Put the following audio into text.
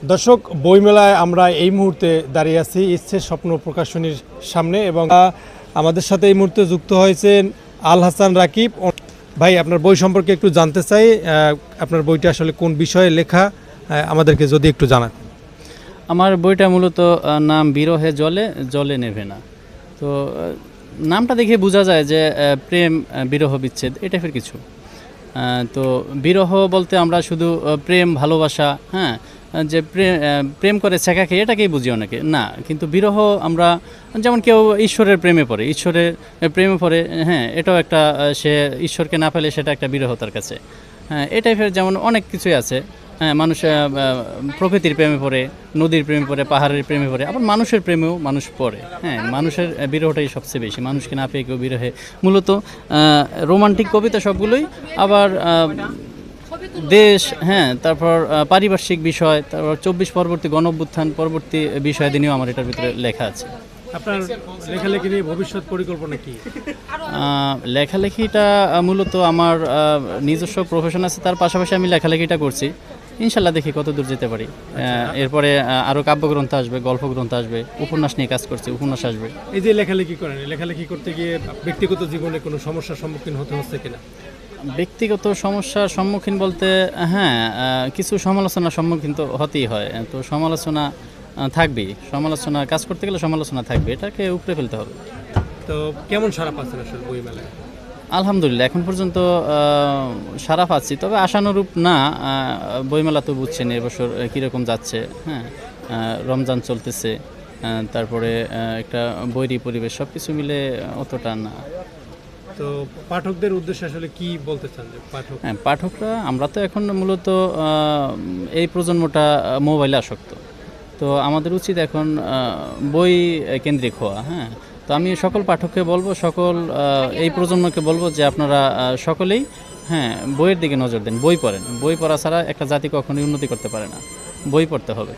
দর্শক, বইমেলায় আমরা এই মুহূর্তে দাঁড়িয়ে আছি ইচ্ছে স্বপ্ন প্রকাশনীর সামনে এবং আমাদের সাথে এই মুহূর্তে যুক্ত হয়েছেন আল হাসান রাকিব ভাই। আপনার বই সম্পর্কে একটু জানতে চাই, আপনার বইটা আসলে কোন বিষয়ে লেখা আমাদেরকে যদি একটু জানান। আমার বইটা মূলত নাম বিরহে জলে জলে নেভে না। তো নামটা দেখে বোঝা যায় যে প্রেম, বিরহ, বিচ্ছেদ এই টাইপের কিছু। তো বিরহ বলতে আমরা শুধু প্রেম, ভালোবাসা, হ্যাঁ, যে প্রেম করে ছেঁকা খেয়ে এটাকেই বুঝি অনেকে না, কিন্তু বিরহ আমরা যেমন কেউ ঈশ্বরের প্রেমে পড়ে, ঈশ্বরের প্রেমে পড়ে, হ্যাঁ, এটাও একটা সে ঈশ্বরকে না পেলে সেটা একটা বিরহ তার কাছে। হ্যাঁ, এই টাইপের যেমন অনেক কিছুই আছে। হ্যাঁ, মানুষ প্রকৃতির প্রেমে পড়ে, নদীর প্রেমে পড়ে, পাহাড়ের প্রেমে পড়ে, আবার মানুষের প্রেমেও মানুষ পড়ে। হ্যাঁ, মানুষের বিরহটাই সবচেয়ে বেশি, মানুষকে না পেয়ে কেউ বিরহে। মূলত রোমান্টিক কবিতা সবগুলোই, আবার দেশ, হ্যাঁ, তারপর পারিপার্শ্বিক বিষয়, তারপর 24 পরবর্তী গণঅভ্যুত্থান পরবর্তী বিষয়াদি নিয়েও আমার এটার ভিতরে লেখা আছে। আপনার লেখালেখি নিয়ে ভবিষ্যৎ পরিকল্পনা কি? লেখালেখিটা মূলত আমার নিজস্ব প্রফেশন আছে, তার পাশাপাশি আমি লেখালেখিটা করছি। ইনশাল্লাহ দেখি কত দূর যেতে পারি। এরপরে আরও কাব্যগ্রন্থ আসবে, গল্পগ্রন্থ আসবে, উপন্যাস নিয়ে কাজ করছি, উপন্যাস আসবে। এই যে লেখালেখি করেন, লেখালেখি করতে গিয়ে ব্যক্তিগত জীবনে কোনো সমস্যার সম্মুখীন হতে হচ্ছে কিনা? ব্যক্তিগত সমস্যার সম্মুখীন বলতে হ্যাঁ, কিছু সমালোচনার সম্মুখীন তো হতেই হয়। তো সমালোচনা থাকবেই, সমালোচনা, কাজ করতে গেলে সমালোচনা থাকবে, এটাকে উপরে ফেলতে হবে। তো কেমন সারা পাচ্ছেন আসলে বই মেলায়? আলহামদুলিল্লাহ, এখন পর্যন্ত সারা পাচ্ছি, তবে আশানুরূপ না। বইমেলা তো বুঝছেন এবছর কীরকম যাচ্ছে। হ্যাঁ, রমজান চলতেছে, তারপরে একটা বৈরী পরিবেশ, সব কিছু মিলে অতটা না। তো পাঠকদের উদ্দেশ্যে আসলে কি বলতে চান? যে হ্যাঁ, পাঠকরা, আমরা তো এখন মূলত এই প্রজন্মটা মোবাইলে আসক্ত। তো আমাদের উচিত এখন বই কেন্দ্রিক হওয়া। হ্যাঁ, তো আমি সকল পাঠককে বলবো, সকল এই প্রজন্মকে বলবো যে আপনারা সকলেই, হ্যাঁ, বইয়ের দিকে নজর দেন, বই পড়েন। বই পড়া ছাড়া একটা জাতি কখনোই উন্নতি করতে পারে না, বই পড়তে হবে।